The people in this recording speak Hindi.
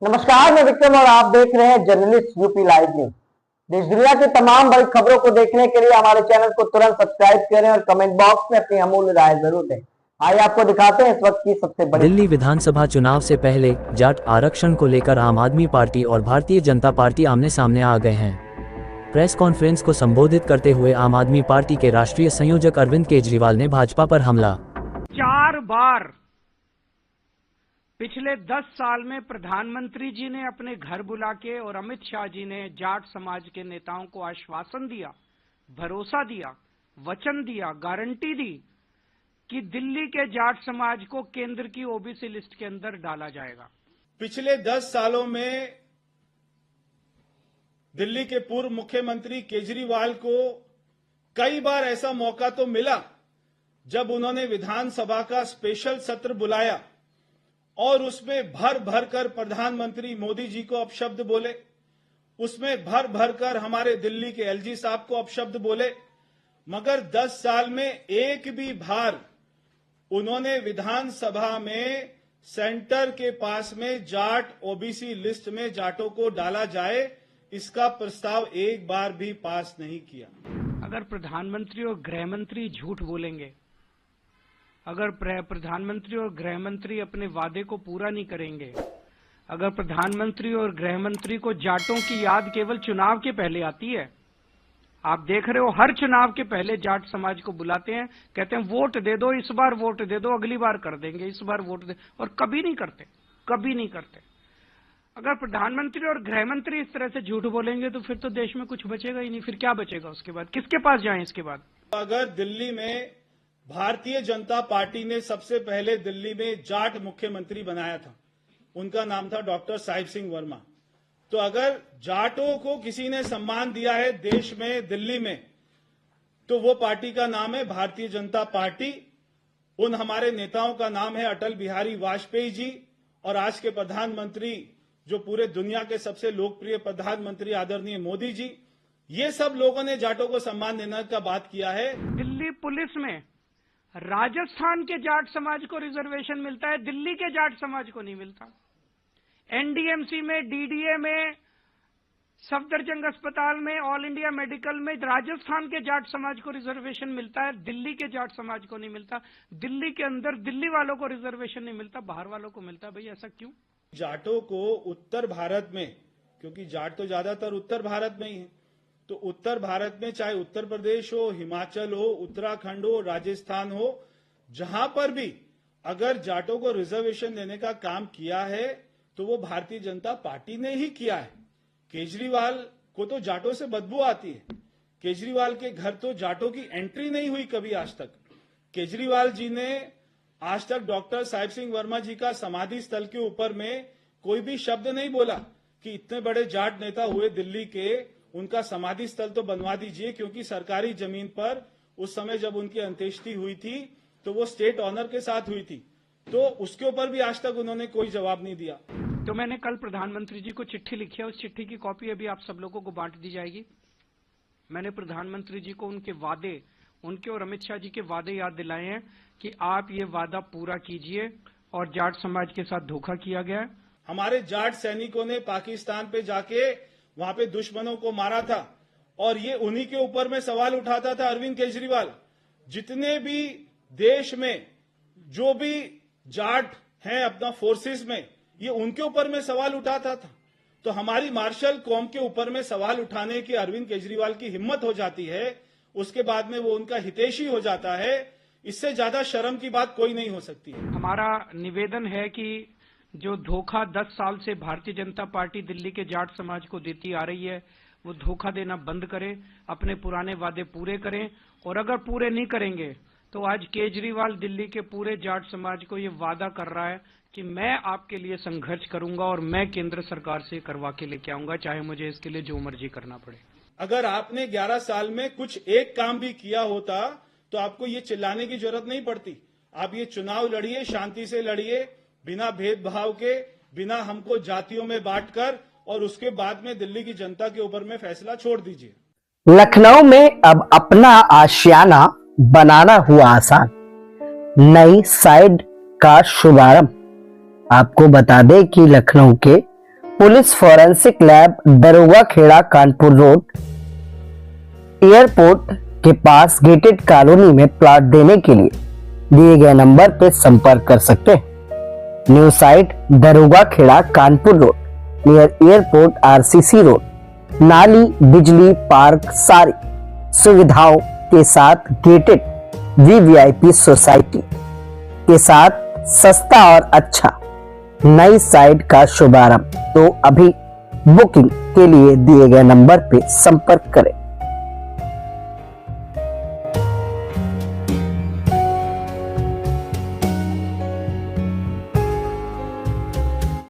नमस्कार, मैं विक्रम और आप देख रहे हैं जर्नलिस्ट यूपी लाइव न्यूज। देश दुनिया की तमाम बड़ी खबरों को देखने के लिए हमारे चैनल को तुरंत सब्सक्राइब करें और कमेंट बॉक्स में अपनी अमूल्य राय जरूर दें। आइए आपको दिखाते हैं इस वक्त की सबसे बड़ी। दिल्ली विधानसभा चुनाव से पहले जाट आरक्षण को लेकर आम आदमी पार्टी और भारतीय जनता पार्टी आमने सामने आ गए हैं। प्रेस कॉन्फ्रेंस को संबोधित करते हुए आम आदमी पार्टी के राष्ट्रीय संयोजक अरविंद केजरीवाल ने भाजपा पर हमला 4 बार पिछले 10 साल में प्रधानमंत्री जी ने अपने घर बुला के और अमित शाह जी ने जाट समाज के नेताओं को आश्वासन दिया, भरोसा दिया, वचन दिया, गारंटी दी कि दिल्ली के जाट समाज को केंद्र की ओबीसी लिस्ट के अंदर डाला जाएगा। पिछले 10 सालों में दिल्ली के पूर्व मुख्यमंत्री केजरीवाल को कई बार ऐसा मौका तो मिला जब उन्होंने विधानसभा का स्पेशल सत्र बुलाया और उसमें भर भर कर प्रधानमंत्री मोदी जी को अपशब्द बोले, उसमें भर भर कर हमारे दिल्ली के एलजी साहब को अपशब्द बोले, मगर 10 साल में एक भी बार उन्होंने विधानसभा में सेंटर के पास में जाट ओबीसी लिस्ट में जाटों को डाला जाए, इसका प्रस्ताव एक बार भी पास नहीं किया। अगर प्रधानमंत्री और गृह मंत्री झूठ बोलेंगे, अगर प्रधानमंत्री और गृह मंत्री अपने वादे को पूरा नहीं करेंगे, अगर प्रधानमंत्री और गृह मंत्री को जाटों की याद केवल चुनाव के पहले आती है, आप देख रहे हो हर चुनाव के पहले जाट समाज को बुलाते हैं, कहते हैं वोट दे दो, इस बार वोट दे दो, अगली बार कर देंगे, इस बार वोट दे, और कभी नहीं करते, कभी नहीं करते। अगर प्रधानमंत्री और गृह मंत्री इस तरह से झूठ बोलेंगे तो फिर तो देश में कुछ बचेगा ही नहीं। फिर क्या बचेगा उसके बाद? किसके पास जाएं इसके बाद? अगर दिल्ली में भारतीय जनता पार्टी ने सबसे पहले दिल्ली में जाट मुख्यमंत्री बनाया था, उनका नाम था डॉक्टर साहिब सिंह वर्मा, तो अगर जाटों को किसी ने सम्मान दिया है देश में, दिल्ली में, तो वो पार्टी का नाम है भारतीय जनता पार्टी। उन हमारे नेताओं का नाम है अटल बिहारी वाजपेयी जी और आज के प्रधानमंत्री जो पूरे दुनिया के सबसे लोकप्रिय प्रधानमंत्री आदरणीय मोदी जी। ये सब लोगों ने जाटों को सम्मान देने का बात किया है। दिल्ली पुलिस में राजस्थान के जाट समाज को रिजर्वेशन मिलता है, दिल्ली के जाट समाज को नहीं मिलता। एनडीएमसी में, डीडीए में, सफदरजंग अस्पताल में, ऑल इंडिया मेडिकल में राजस्थान के जाट समाज को रिजर्वेशन मिलता है, दिल्ली के जाट समाज को नहीं मिलता। दिल्ली के अंदर दिल्ली वालों को रिजर्वेशन नहीं मिलता, बाहर वालों को मिलता। भाई ऐसा क्यों? जाटों को उत्तर भारत में, क्योंकि जाट तो ज्यादातर उत्तर भारत में ही है, तो उत्तर भारत में चाहे उत्तर प्रदेश हो, हिमाचल हो, उत्तराखंड हो, राजस्थान हो, जहां पर भी अगर जाटों को रिजर्वेशन देने का काम किया है तो वो भारतीय जनता पार्टी ने ही किया है। केजरीवाल को तो जाटों से बदबू आती है। केजरीवाल के घर तो जाटों की एंट्री नहीं हुई कभी आज तक। केजरीवाल जी ने आज तक डॉक्टर साहिब सिंह वर्मा जी का समाधि स्थल के ऊपर में कोई भी शब्द नहीं बोला कि इतने बड़े जाट नेता हुए दिल्ली के, उनका समाधि स्थल तो बनवा दीजिए, क्योंकि सरकारी जमीन पर उस समय जब उनकी अंत्येष्टि हुई थी तो वो स्टेट ऑनर के साथ हुई थी, तो उसके ऊपर भी आज तक उन्होंने कोई जवाब नहीं दिया। तो मैंने कल प्रधानमंत्री जी को चिट्ठी लिखी है, उस चिट्ठी की कॉपी अभी आप सब लोगों को बांट दी जाएगी। मैंने प्रधानमंत्री जी को उनके वादे, उनके और अमित शाह जी के वादे याद दिलाए हैं कि आप ये वादा पूरा कीजिए और जाट समाज के साथ धोखा किया गया है। हमारे जाट सैनिकों ने पाकिस्तान पे जाके वहां पे दुश्मनों को मारा था और ये उन्हीं के ऊपर में सवाल उठाता था अरविंद केजरीवाल। जितने भी देश में जो भी जाट हैं अपना फोर्सेस में, ये उनके ऊपर में सवाल उठाता था। तो हमारी मार्शल कौम के ऊपर में सवाल उठाने की अरविंद केजरीवाल की हिम्मत हो जाती है, उसके बाद में वो उनका हितैषी हो जाता है। इससे ज्यादा शर्म की बात कोई नहीं हो सकती है। हमारा निवेदन है कि जो धोखा 10 साल से भारतीय जनता पार्टी दिल्ली के जाट समाज को देती आ रही है, वो धोखा देना बंद करें, अपने पुराने वादे पूरे करें, और अगर पूरे नहीं करेंगे तो आज केजरीवाल दिल्ली के पूरे जाट समाज को ये वादा कर रहा है कि मैं आपके लिए संघर्ष करूंगा और मैं केंद्र सरकार से करवा के लेके आऊंगा, चाहे मुझे इसके लिए जो मर्जी करना पड़े। अगर आपने 11 साल में कुछ एक काम भी किया होता तो आपको ये चिल्लाने की जरूरत नहीं पड़ती। आप ये चुनाव लड़िए, शांति से लड़िए, बिना भेदभाव के, बिना हमको जातियों में बांटकर, और उसके बाद में दिल्ली की जनता के ऊपर में फैसला छोड़ दीजिए। लखनऊ में अब अपना आशियाना बनाना हुआ आसान, नई साइड का शुभारंभ। आपको बता दें कि लखनऊ के पुलिस फॉरेंसिक लैब, दरोगा खेड़ा, कानपुर रोड, एयरपोर्ट के पास गेटेड कॉलोनी में प्लॉट देने के लिए दिए गए नंबर पर संपर्क कर सकते हैं। New site Daroga Khera, Kanpur road, near airport, RCC road, नाली, बिजली, पार्क, सारी सुविधाओं के साथ गेटेड वीवीआईपी सोसाइटी के साथ सस्ता और अच्छा नई साइट का शुभारंभ। तो अभी बुकिंग के लिए दिए गए नंबर पे संपर्क करें।